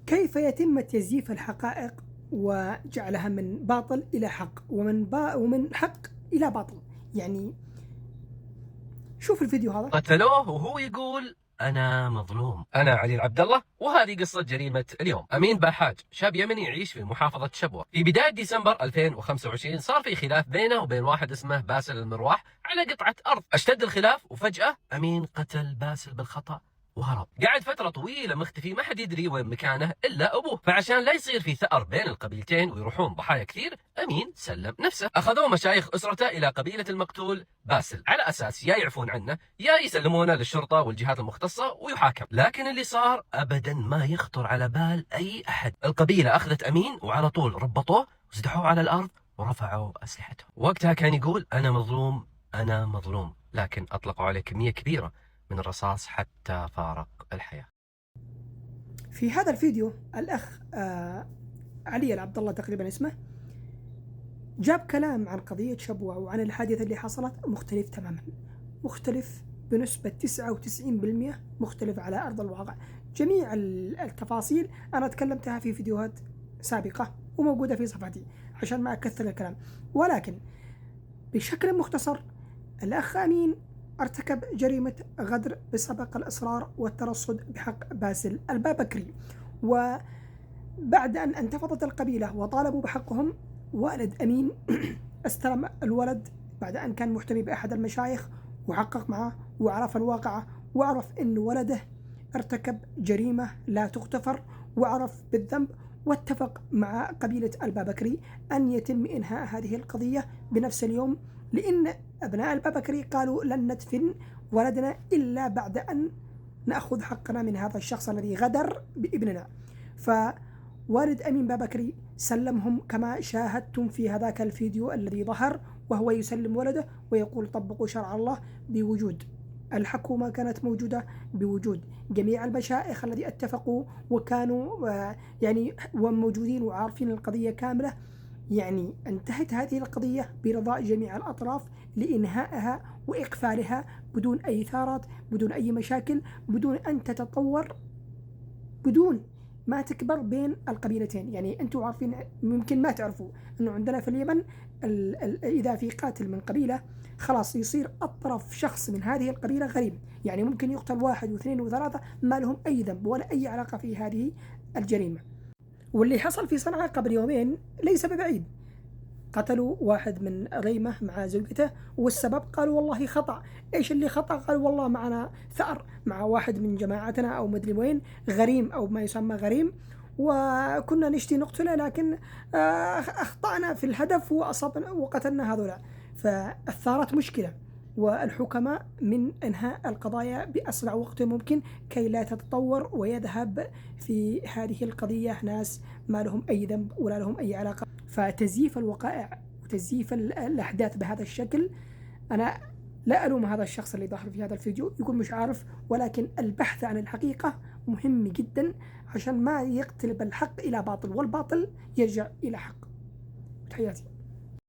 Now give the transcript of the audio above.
كيف يتم تزييف الحقائق وجعلها من باطل إلى حق ومن حق إلى باطل؟ يعني شوف الفيديو هذا. قتلوه وهو يقول أنا مظلوم. أنا علي العبد الله، وهذه قصة جريمة اليوم. أمين باحاج شاب يمني يعيش في محافظة شبوة. في بداية ديسمبر 2025 صار في خلاف بينه وبين واحد اسمه باسل المرواح على قطعة أرض. اشتد الخلاف وفجأة أمين قتل باسل بالخطأ وهرب. قعد فترة طويلة مختفي، ما حد يدري وين مكانه إلا أبوه. فعشان لا يصير في ثأر بين القبيلتين ويروحون ضحايا كثير، أمين سلم نفسه. أخذوه مشايخ أسرته إلى قبيلة المقتول باسل على أساس يا يعفون عنه يا يسلمونه للشرطة والجهات المختصة ويحاكم. لكن اللي صار أبدا ما يخطر على بال أي أحد. القبيلة أخذت أمين وعلى طول ربطوه وسدحوه على الأرض ورفعوا أسلحتهم. وقتها كان يقول أنا مظلوم أنا مظلوم، لكن أطلقوا عليه كمية كبيرة من الرصاص حتى فارق الحياة. في هذا الفيديو الأخ علي العبد الله تقريبا اسمه، جاب كلام عن قضية شبوة وعن الحادثة اللي حصلت مختلف تماما، مختلف بنسبة 99%، مختلف على أرض الواقع. جميع التفاصيل أنا تكلمتها في فيديوهات سابقة وموجودة في صفحتي عشان ما أكثر الكلام، ولكن بشكل مختصر الأخ أمين ارتكب جريمة غدر بسبق الإصرار والترصد بحق باسل البابكري. وبعد أن انتفضت القبيلة وطالبوا بحقهم، والد أمين استلم الولد بعد أن كان محتمي بأحد المشايخ وحقق معه وعرف الواقعة وعرف أن ولده ارتكب جريمة لا تغتفر وعرف بالذنب، واتفق مع قبيلة البابكري أن يتم إنهاء هذه القضية بنفس اليوم، لأن أبناء البابكري قالوا لن ندفن ولدنا إلا بعد أن نأخذ حقنا من هذا الشخص الذي غدر بابننا. فوالد أمين بابكري سلمهم كما شاهدتم في هذاك الفيديو الذي ظهر، وهو يسلم ولده ويقول طبقوا شرع الله، بوجود الحكومة كانت موجودة، بوجود جميع المشايخ الذي اتفقوا وكانوا يعني وموجودين وعارفين القضية كاملة. يعني انتهت هذه القضية برضاء جميع الأطراف لإنهائها وإقفالها بدون أي ثارات، بدون أي مشاكل، بدون أن تتطور، بدون ما تكبر بين القبيلتين. يعني أنتم عارفين، ممكن ما تعرفوا أنه عندنا في اليمن إذا في قاتل من قبيلة خلاص يصير أطرف شخص من هذه القبيلة غريب، يعني ممكن يقتل 1 و2 و3 ما لهم أي ذنب ولا أي علاقة في هذه الجريمة. واللي حصل في صنعاء قبل يومين ليس ببعيد، قتلوا واحد من ريمة مع زوجته، والسبب قالوا والله خطأ. إيش اللي خطأ؟ قالوا والله معنا ثأر مع واحد من جماعتنا أو مدري وين، غريم أو ما يسمى غريم، وكنا نشتي نقتله لكن أخطأنا في الهدف وأصبنا وقتلنا هذولا. فالثارت مشكلة، والحكماء من إنهاء القضايا بأسرع وقت ممكن كي لا تتطور ويذهب في هذه القضية ناس ما لهم أي ذنب ولا لهم أي علاقة. فتزييف الوقائع وتزييف الأحداث بهذا الشكل، أنا لا ألوم هذا الشخص اللي ظهر في هذا الفيديو يقول مش عارف، ولكن البحث عن الحقيقة مهم جدا عشان ما يقتلب الحق إلى باطل والباطل يرجع إلى حق. تحياتي.